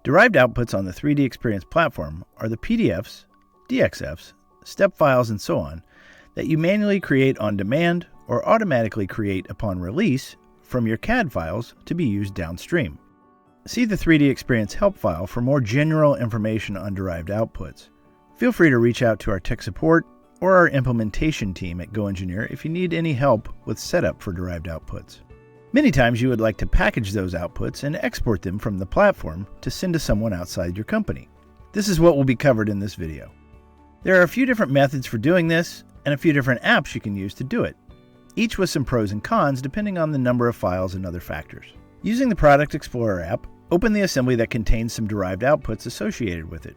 Derived outputs on the 3DEXPERIENCE platform are the PDFs, DXFs, step files, and so on that you manually create on demand or automatically create upon release from your CAD files to be used downstream. See the 3DEXPERIENCE help file for more general information on derived outputs. Feel free to reach out to our tech support or our implementation team at GoEngineer if you need any help with setup for derived outputs. Many times you would like to package those outputs and export them from the platform to send to someone outside your company. This is what will be covered in this video. There are a few different methods for doing this and a few different apps you can use to do it, each with some pros and cons depending on the number of files and other factors. Using the Product Explorer app, open the assembly that contains some derived outputs associated with it.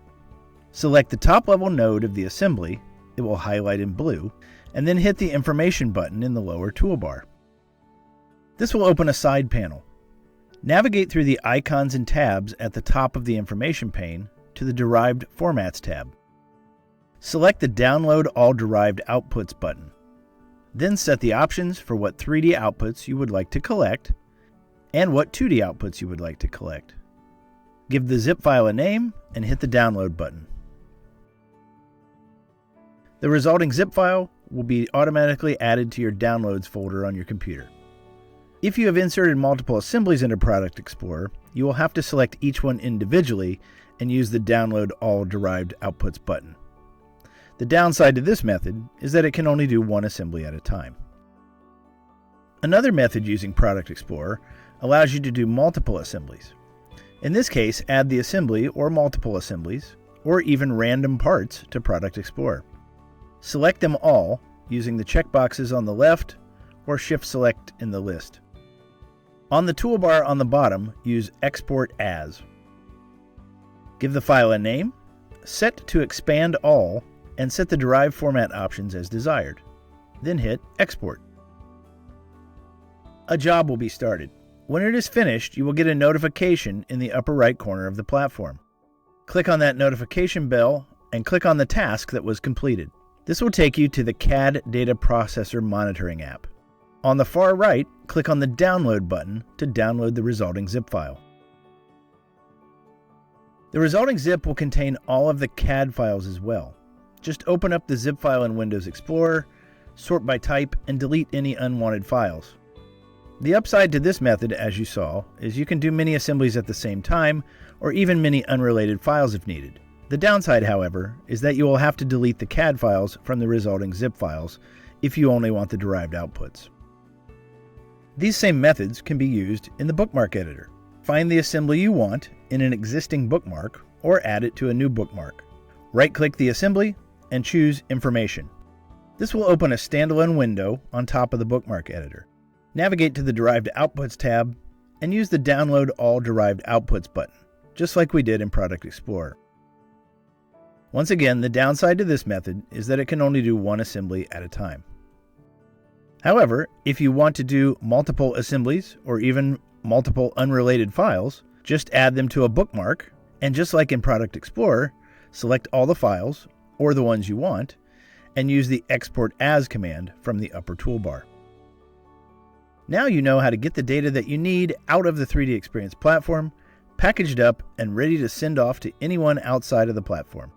Select the top level node of the assembly, it will highlight in blue, and then hit the Information button in the lower toolbar. This will open a side panel. Navigate through the icons and tabs at the top of the information pane to the Derived Formats tab. Select the Download All Derived Outputs button. Then set the options for what 3D outputs you would like to collect and what 2D outputs you would like to collect. Give the zip file a name and hit the Download button. The resulting zip file will be automatically added to your Downloads folder on your computer. If you have inserted multiple assemblies into Product Explorer, you will have to select each one individually and use the Download All Derived Outputs button. The downside to this method is that it can only do one assembly at a time. Another method using Product Explorer allows you to do multiple assemblies. In this case, add the assembly or multiple assemblies, or even random parts to Product Explorer. Select them all using the checkboxes on the left or Shift Select in the list. On the toolbar on the bottom, use Export As. Give the file a name, set to Expand All, and set the derived format options as desired. Then hit Export. A job will be started. When it is finished, you will get a notification in the upper right corner of the platform. Click on that notification bell and click on the task that was completed. This will take you to the CAD Data Processor Monitoring app. On the far right, click on the Download button to download the resulting zip file. The resulting zip will contain all of the CAD files as well. Just open up the zip file in Windows Explorer, sort by type, and delete any unwanted files. The upside to this method, as you saw, is you can do many assemblies at the same time, or even many unrelated files if needed. The downside, however, is that you will have to delete the CAD files from the resulting zip files if you only want the derived outputs. These same methods can be used in the Bookmark editor. Find the assembly you want in an existing bookmark or add it to a new bookmark. Right-click the assembly and choose Information. This will open a standalone window on top of the Bookmark editor. Navigate to the Derived Outputs tab and use the Download All Derived Outputs button, just like we did in Product Explorer. Once again, the downside to this method is that it can only do one assembly at a time. However, if you want to do multiple assemblies or even multiple unrelated files, just add them to a bookmark, and just like in Product Explorer, select all the files, or the ones you want, and use the Export As command from the upper toolbar. Now you know how to get the data that you need out of the 3DEXPERIENCE platform, packaged up and ready to send off to anyone outside of the platform.